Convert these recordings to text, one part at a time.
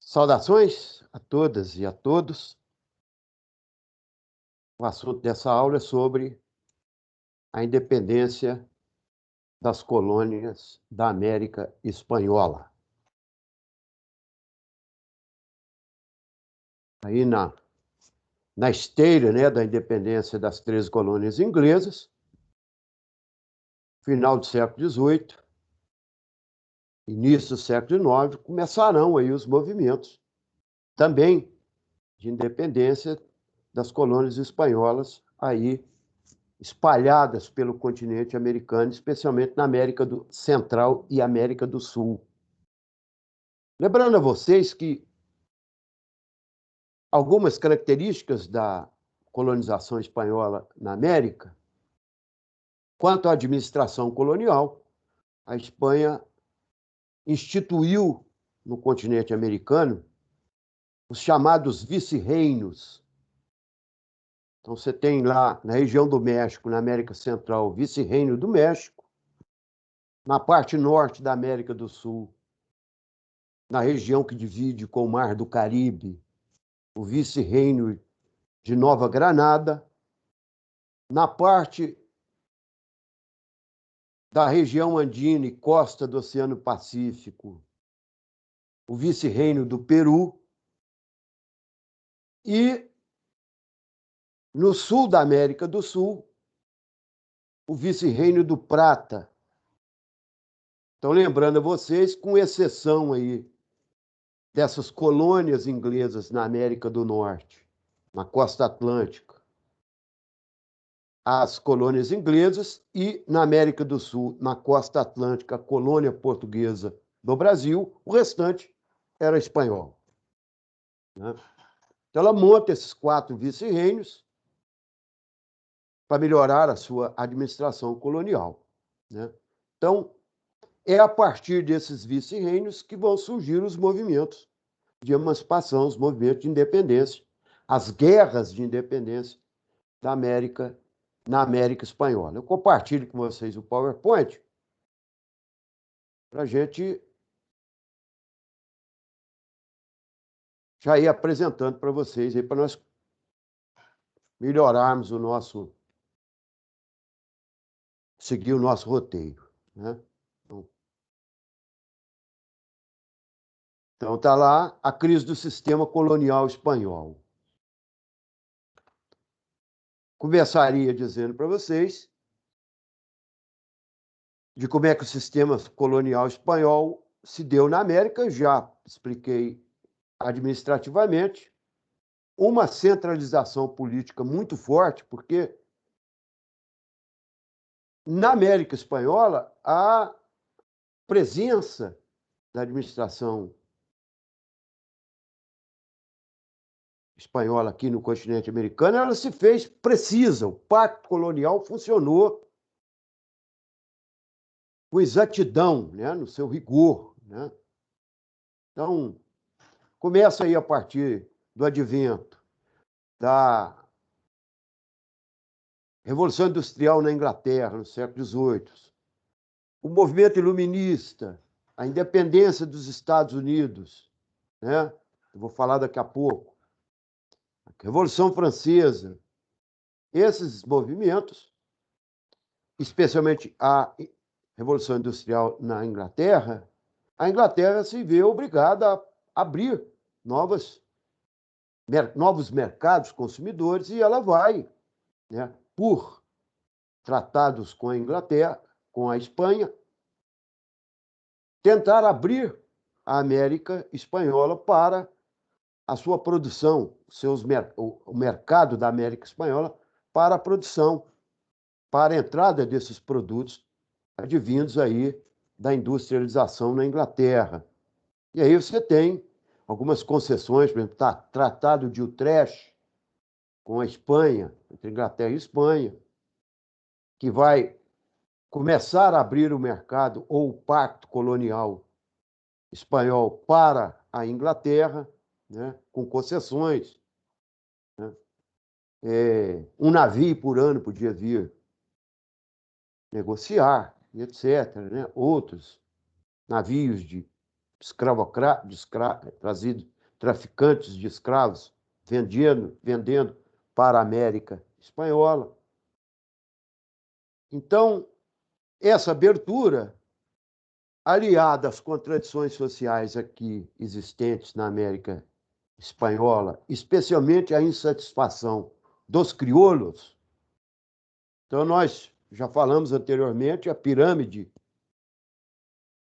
Saudações a todas e a todos. O assunto dessa aula é sobre a independência das colônias da América Espanhola. Aí na esteira, né, da independência das 13 colônias inglesas, final do século XVIII, início do século XIX, começarão aí os movimentos também de independência das colônias espanholas aí espalhadas pelo continente americano, especialmente na América Central e América do Sul. Lembrando a vocês que algumas características da colonização espanhola na América, quanto à administração colonial, a Espanha instituiu no continente americano os chamados vice-reinos. Então, você tem lá na região do México, na América Central, o vice-reino do México, na parte norte da América do Sul, na região que divide com o Mar do Caribe, o vice-reino de Nova Granada, na parte da região andina e costa do Oceano Pacífico, o vice-reino do Peru, e no sul da América do Sul, o vice-reino do Prata. Então, lembrando a vocês, com exceção aí dessas colônias inglesas na América do Norte, na costa atlântica, as colônias inglesas, e na América do Sul, na costa atlântica, a colônia portuguesa do Brasil, o restante era espanhol, né? Então, ela monta esses 4 vice-reinos para melhorar a sua administração colonial, né? Então, é a partir desses vice-reinos que vão surgir os movimentos de emancipação, os movimentos de independência, as guerras de independência da América, na América Espanhola. Eu compartilho com vocês o PowerPoint para a gente já ir apresentando para vocês, para nós melhorarmos seguir o nosso roteiro, né? Então, está lá a crise do sistema colonial espanhol. Começaria dizendo para vocês de como é que o sistema colonial espanhol se deu na América. Já expliquei administrativamente. Uma centralização política muito forte, porque na América Espanhola a presença da administração espanhola aqui no continente americano, ela se fez precisa. O pacto colonial funcionou com exatidão, né, no seu rigor, né? Então, começa aí a partir do advento da Revolução Industrial na Inglaterra, no século XVIII, o movimento iluminista, a independência dos Estados Unidos, né? Eu vou falar daqui a pouco. A Revolução Francesa. Esses movimentos, especialmente a Revolução Industrial na Inglaterra, a Inglaterra se vê obrigada a abrir novos mercados consumidores, e ela vai, né, por tratados com a Inglaterra, com a Espanha, tentar abrir a América Espanhola para a sua produção, o mercado da América Espanhola para a produção, para a entrada desses produtos advindos aí da industrialização na Inglaterra. E aí você tem algumas concessões, por exemplo, Tratado de Utrecht com a Espanha, entre Inglaterra e Espanha, que vai começar a abrir o mercado ou o pacto colonial espanhol para a Inglaterra, né, com concessões, né? Um navio por ano podia vir negociar, etc., né? Outros navios trazidos traficantes de escravos vendendo para a América Espanhola. Então, essa abertura, aliada às contradições sociais aqui existentes na América Espanhola, especialmente a insatisfação dos crioulos. Então, nós já falamos anteriormente, a pirâmide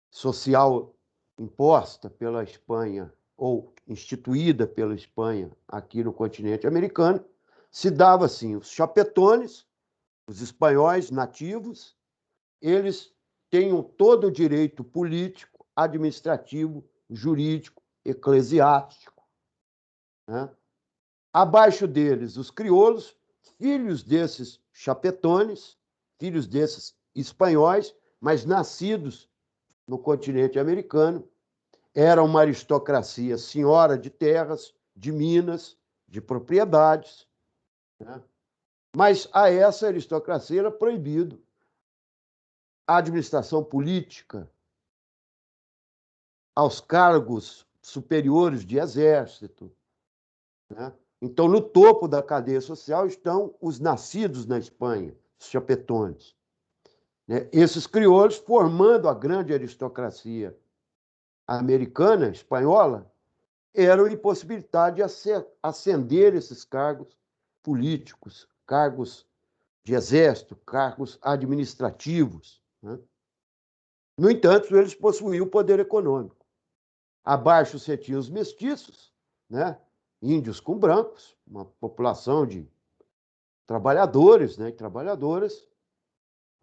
social imposta pela Espanha ou instituída pela Espanha aqui no continente americano se dava assim: os chapetones, os espanhóis nativos, eles tenham todo o direito político, administrativo, jurídico, eclesiástico, né? Abaixo deles, os crioulos, filhos desses chapetones, filhos desses espanhóis, mas nascidos no continente americano, era uma aristocracia senhora de terras, de minas, de propriedades, né? Mas a essa aristocracia era proibido a administração política, aos cargos superiores de exército, né? Então, no topo da cadeia social estão os nascidos na Espanha, os chapetones, né? Esses crioulos formando a grande aristocracia americana, espanhola, eram impossibilitados de ascender esses cargos políticos, cargos de exército, cargos administrativos, né? No entanto, eles possuíam o poder econômico. Abaixo você tinha os mestiços, né? Índios com brancos, uma população de trabalhadores, né? E trabalhadoras.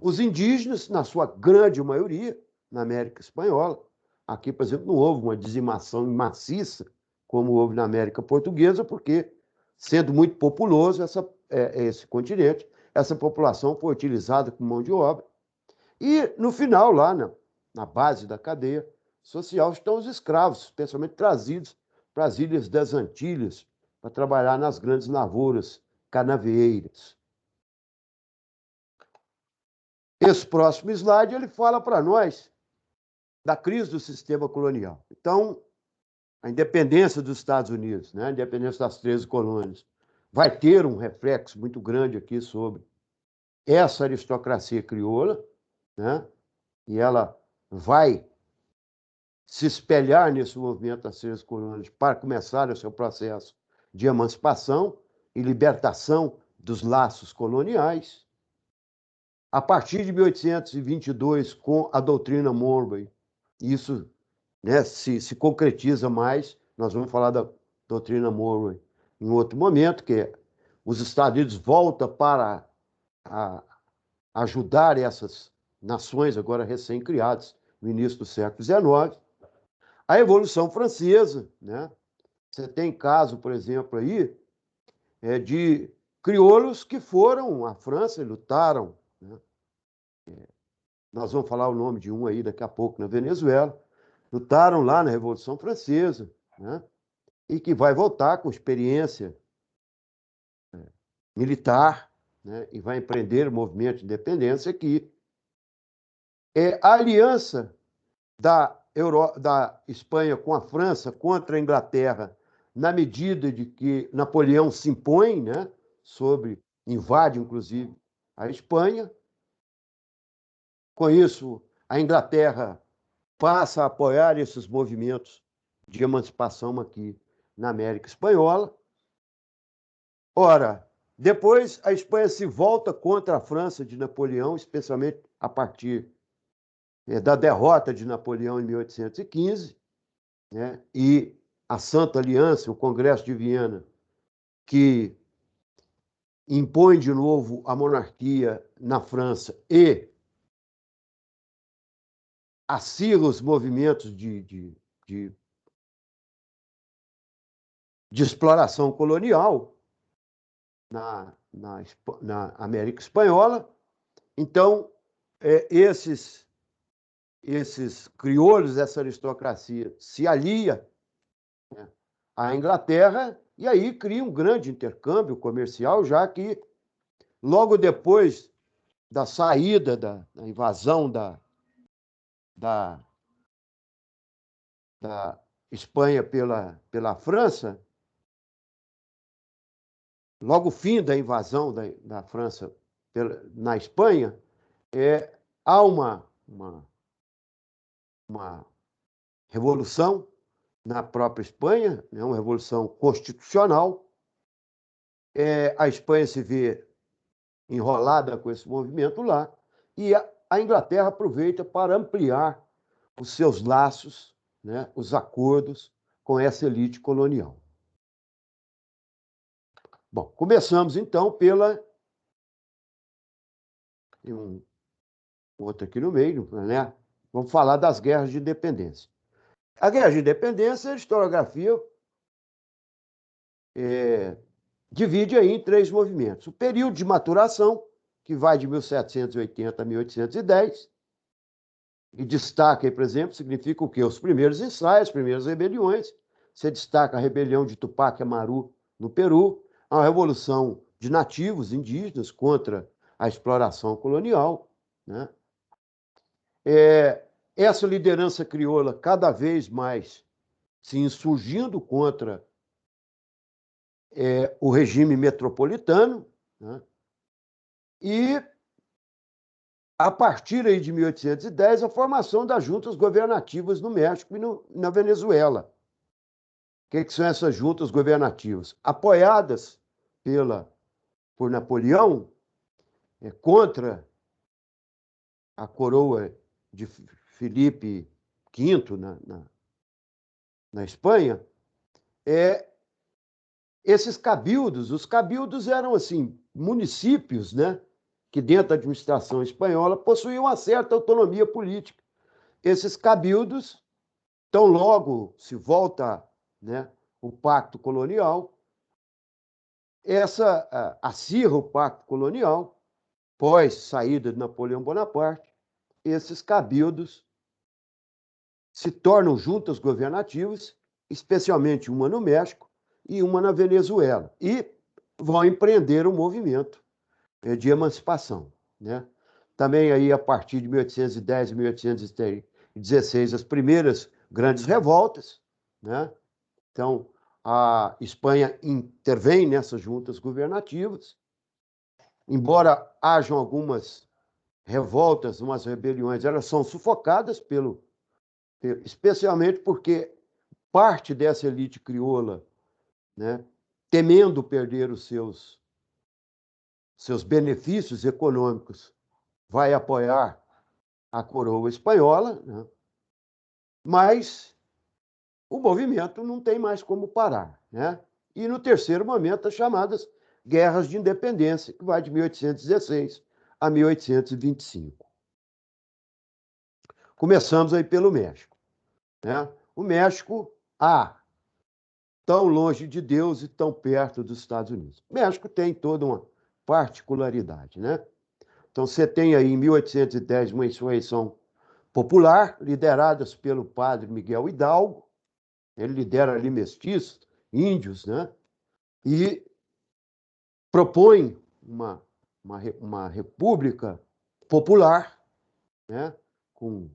Os indígenas, na sua grande maioria, na América Espanhola. Aqui, por exemplo, não houve uma dizimação maciça, como houve na América Portuguesa, porque, sendo muito populoso esse continente, essa população foi utilizada como mão de obra. E, no final, lá na base da cadeia social, estão os escravos, especialmente trazidos para as ilhas das Antilhas, para trabalhar nas grandes lavouras canavieiras. Esse próximo slide ele fala para nós da crise do sistema colonial. Então, a independência dos Estados Unidos, né, a independência das 13 colônias, vai ter um reflexo muito grande aqui sobre essa aristocracia crioula, né, e ela vai se espelhar nesse movimento das 13 colônias para começar o seu processo de emancipação e libertação dos laços coloniais. A partir de 1822, com a doutrina Monroe, isso, né, se concretiza mais. Nós vamos falar da doutrina Monroe em outro momento, que os Estados Unidos voltam para ajudar essas nações agora recém-criadas no início do século XIX. A Revolução Francesa, né? Você tem caso, por exemplo, aí, de crioulos que foram à França e lutaram, né? Nós vamos falar o nome de um aí daqui a pouco, na Venezuela. Lutaram lá na Revolução Francesa, né? E que vai voltar com experiência militar, né? E vai empreender o movimento de independência aqui. A aliança da Espanha com a França contra a Inglaterra, na medida de que Napoleão se impõe, né? Invade, inclusive, a Espanha. Com isso, a Inglaterra passa a apoiar esses movimentos de emancipação aqui na América Espanhola. Ora, depois a Espanha se volta contra a França de Napoleão, especialmente a partir da derrota de Napoleão em 1815, né? E a Santa Aliança, o Congresso de Viena, que impõe de novo a monarquia na França e acirra os movimentos de exploração colonial na América Espanhola. Então, esses crioulos, essa aristocracia, se alia, né, à Inglaterra e aí cria um grande intercâmbio comercial, já que logo depois da saída, da invasão da Espanha pela França, logo o fim da invasão da França na Espanha, há uma revolução na própria Espanha, né, uma revolução constitucional. A Espanha se vê enrolada com esse movimento lá, e a Inglaterra aproveita para ampliar os seus laços, né, os acordos com essa elite colonial. Bom, começamos então pela. Tem outro aqui no meio, né? Vamos falar das guerras de independência. A guerra de independência, a historiografia divide aí em 3 movimentos. O período de maturação, que vai de 1780 a 1810, e destaca aí, por exemplo, significa o quê? Os primeiros ensaios, as primeiras rebeliões. Você destaca a rebelião de Tupac Amaru, no Peru, a revolução de nativos indígenas contra a exploração colonial, né? Essa liderança crioula cada vez mais se insurgindo contra o regime metropolitano, né? E, a partir aí de 1810, a formação das juntas governativas no México e na Venezuela. O que são essas juntas governativas? Apoiadas por Napoleão, contra a coroa de Felipe V na Espanha, esses cabildos, os cabildos eram assim, municípios, né, que dentro da administração espanhola possuíam uma certa autonomia política. Esses cabildos, tão logo se volta, né, o pacto colonial, acirra o pacto colonial, pós saída de Napoleão Bonaparte, esses cabildos se tornam juntas governativas, especialmente uma no México e uma na Venezuela, e vão empreender um movimento de emancipação, né? Também aí, a partir de 1810 e 1816, as primeiras grandes revoltas, né? Então, a Espanha intervém nessas juntas governativas, embora hajam algumas revoltas, umas rebeliões, elas são sufocadas especialmente porque parte dessa elite crioula, né, temendo perder os seus benefícios econômicos, vai apoiar a coroa espanhola, né? Mas o movimento não tem mais como parar, né? E no terceiro momento, as chamadas guerras de independência, que vai de 1816 a 1825. Começamos aí pelo México, né? O México, tão longe de Deus e tão perto dos Estados Unidos. O México tem toda uma particularidade, né? Então, você tem aí, em 1810, uma insurreição popular, liderada pelo padre Miguel Hidalgo. Ele lidera ali mestiços, índios, né? E propõe uma república popular, né? Com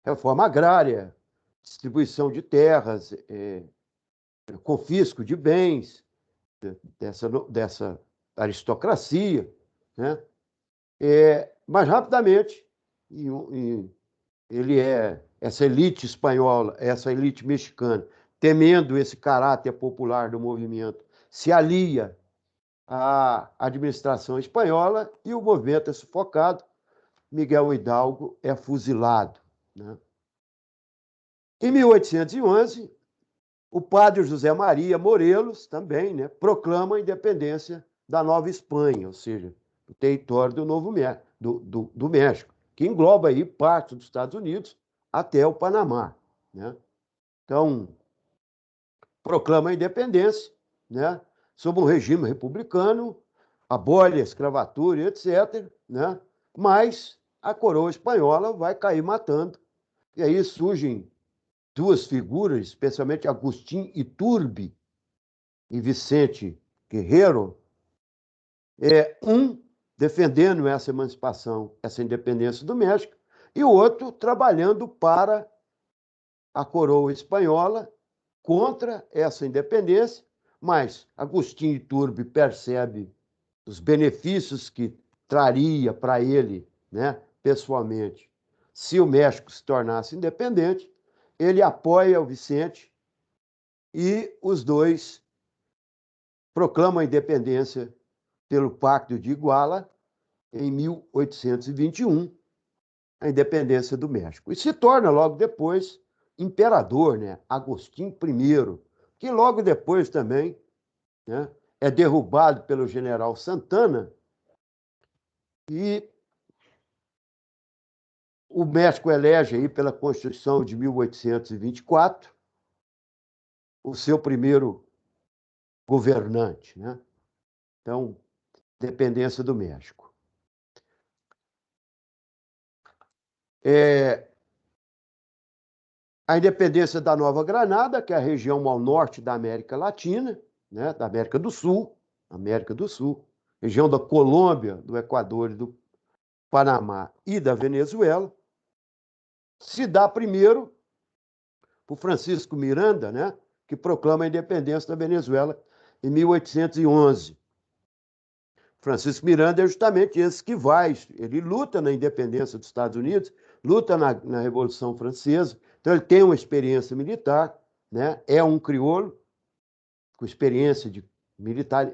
reforma agrária, distribuição de terras, confisco de bens dessa aristocracia, né? Mas rapidamente, essa elite espanhola, essa elite mexicana, temendo esse caráter popular do movimento, se alia à administração espanhola e o movimento é sufocado. Miguel Hidalgo é fuzilado, né? Em 1811, o padre José Maria Morelos também, né, proclama a independência da Nova Espanha, ou seja, o território do México, que engloba aí parte dos Estados Unidos até o Panamá, né? Então, proclama a independência, né, sob um regime republicano, abole a escravatura, etc., né? Mas a coroa espanhola vai cair matando. E aí surgem 2 figuras, especialmente Agustín Iturbe e Vicente Guerrero, um defendendo essa emancipação, essa independência do México, e o outro trabalhando para a coroa espanhola contra essa independência, mas Agostinho Iturbe percebe os benefícios que traria para ele, né, pessoalmente, se o México se tornasse independente. Ele apoia o Vicente e os dois proclamam a independência pelo Pacto de Iguala em 1821, a independência do México. E se torna logo depois imperador, né, Agostinho I, que logo depois também, né, é derrubado pelo general Santana, e o México elege aí pela Constituição de 1824 o seu primeiro governante, né? Então, dependência do México. A independência da Nova Granada, que é a região ao norte da América Latina, né, da América do Sul, região da Colômbia, do Equador, do Panamá e da Venezuela, se dá primeiro por Francisco Miranda, né, que proclama a independência da Venezuela em 1811. Francisco Miranda é justamente esse que vai, ele luta na independência dos Estados Unidos, luta na Revolução Francesa, então ele tem uma experiência militar, né? É um crioulo com experiência de militar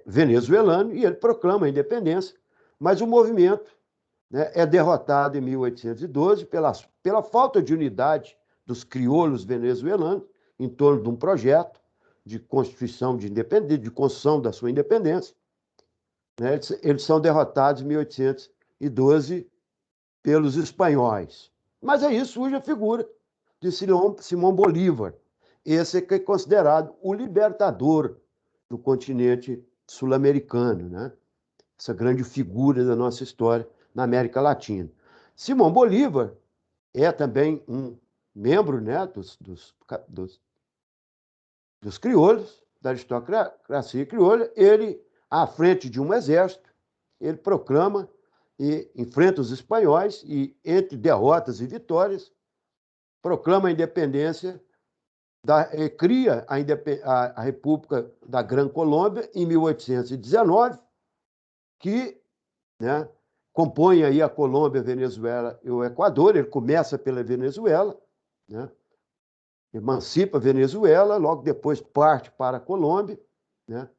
venezuelano, e ele proclama a independência, mas o movimento, né, é derrotado em 1812 pela falta de unidade dos crioulos venezuelanos em torno de um projeto de constituição de independência, de construção da sua independência. Né? Eles são derrotados em 1812 pelos espanhóis. Mas aí surge a figura de Simão Bolívar, esse que é considerado o libertador do continente sul-americano, né? Essa grande figura da nossa história na América Latina. Simão Bolívar é também um membro, né, dos crioulos, da aristocracia crioula. Ele, à frente de um exército, ele proclama e enfrenta os espanhóis e, entre derrotas e vitórias, proclama a independência, cria a República da Gran Colômbia em 1819, que, né, compõe aí a Colômbia, a Venezuela e o Equador. Ele começa pela Venezuela, né, emancipa a Venezuela, logo depois parte para a Colômbia, né,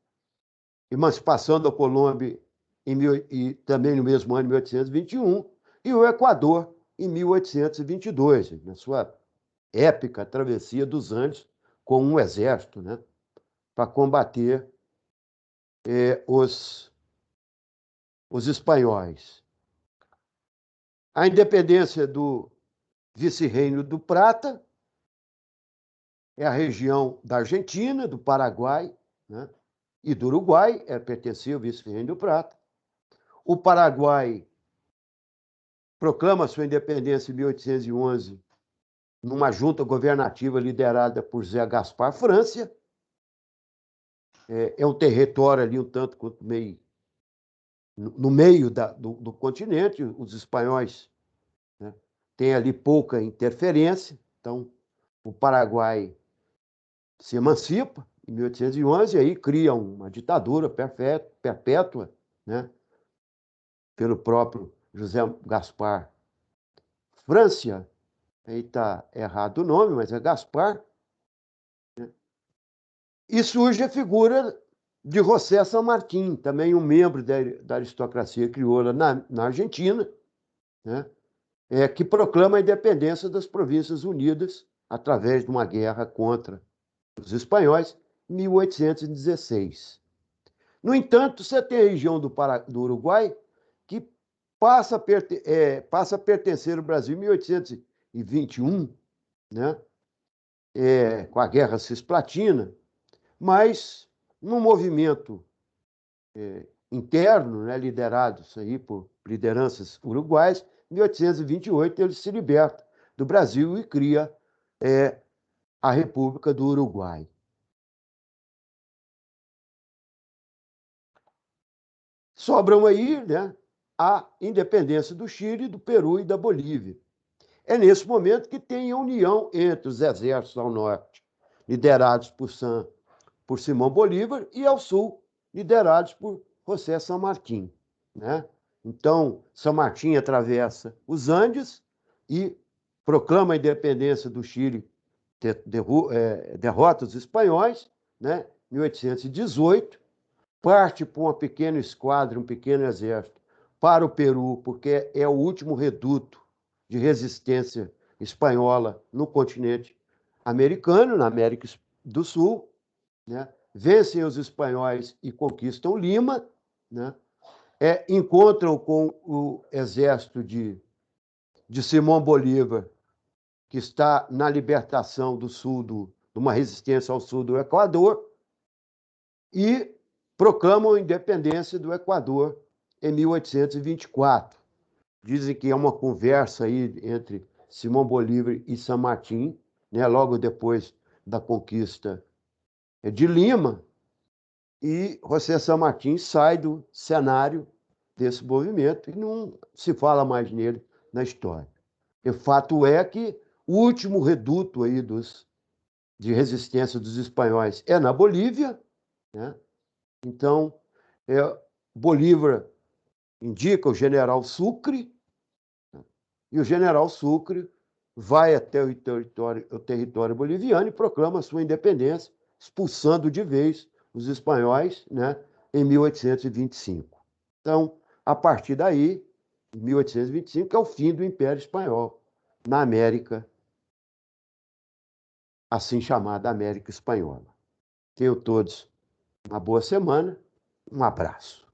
emancipação da Colômbia e também no mesmo ano, 1821, e o Equador em 1822, na sua épica travessia dos Andes com um exército, né, para combater os espanhóis. A independência do Vice-Reino do Prata é a região da Argentina, do Paraguai, né, e do Uruguai, pertencia ao Vice-Reino do Prata. O Paraguai proclama sua independência em 1811 numa junta governativa liderada por Zé Gaspar França. É um território ali um tanto quanto no meio do continente. Os espanhóis, né, têm ali pouca interferência, então o Paraguai se emancipa em 1811 e aí cria uma ditadura perpétua, né, pelo próprio José Gaspar França. Aí está errado o nome, mas é Gaspar. Né? E surge a figura de José San Martín, também um membro da aristocracia crioula na Argentina, né? Que proclama a independência das Províncias Unidas através de uma guerra contra os espanhóis em 1816. No entanto, você tem a região do Uruguai que passa a pertencer ao Brasil em 1821, né? Com a Guerra Cisplatina, mas num movimento interno, né, liderado isso aí por lideranças uruguaias, em 1828 ele se liberta do Brasil e cria a República do Uruguai. Sobram aí, né, a independência do Chile, do Peru e da Bolívia. É nesse momento que tem a união entre os exércitos ao norte, liderados por Simão Bolívar, e ao sul, liderados por José San Martín, né? Então, San Martín atravessa os Andes e proclama a independência do Chile, derrota os espanhóis, né? 1818, parte por uma pequena esquadra, um pequeno exército, para o Peru, porque é o último reduto de resistência espanhola no continente americano, na América do Sul, né? Vencem os espanhóis e conquistam Lima, né? Encontram com o exército de Simão Bolívar, que está na libertação do sul, de uma resistência ao sul do Equador, e proclamam a independência do Equador em 1824. Dizem que é uma conversa aí entre Simão Bolívar e San Martín, né, logo depois da conquista de Lima, e José San Martín sai do cenário desse movimento e não se fala mais nele na história. O fato é que o último reduto aí de resistência dos espanhóis é na Bolívia, né? Então, Bolívar indica o general Sucre, né? E o general Sucre vai até o território boliviano e proclama a sua independência, expulsando de vez os espanhóis, né, em 1825. Então, a partir daí, em 1825, é o fim do Império Espanhol na América, assim chamada América Espanhola. Tenham todos uma boa semana, um abraço.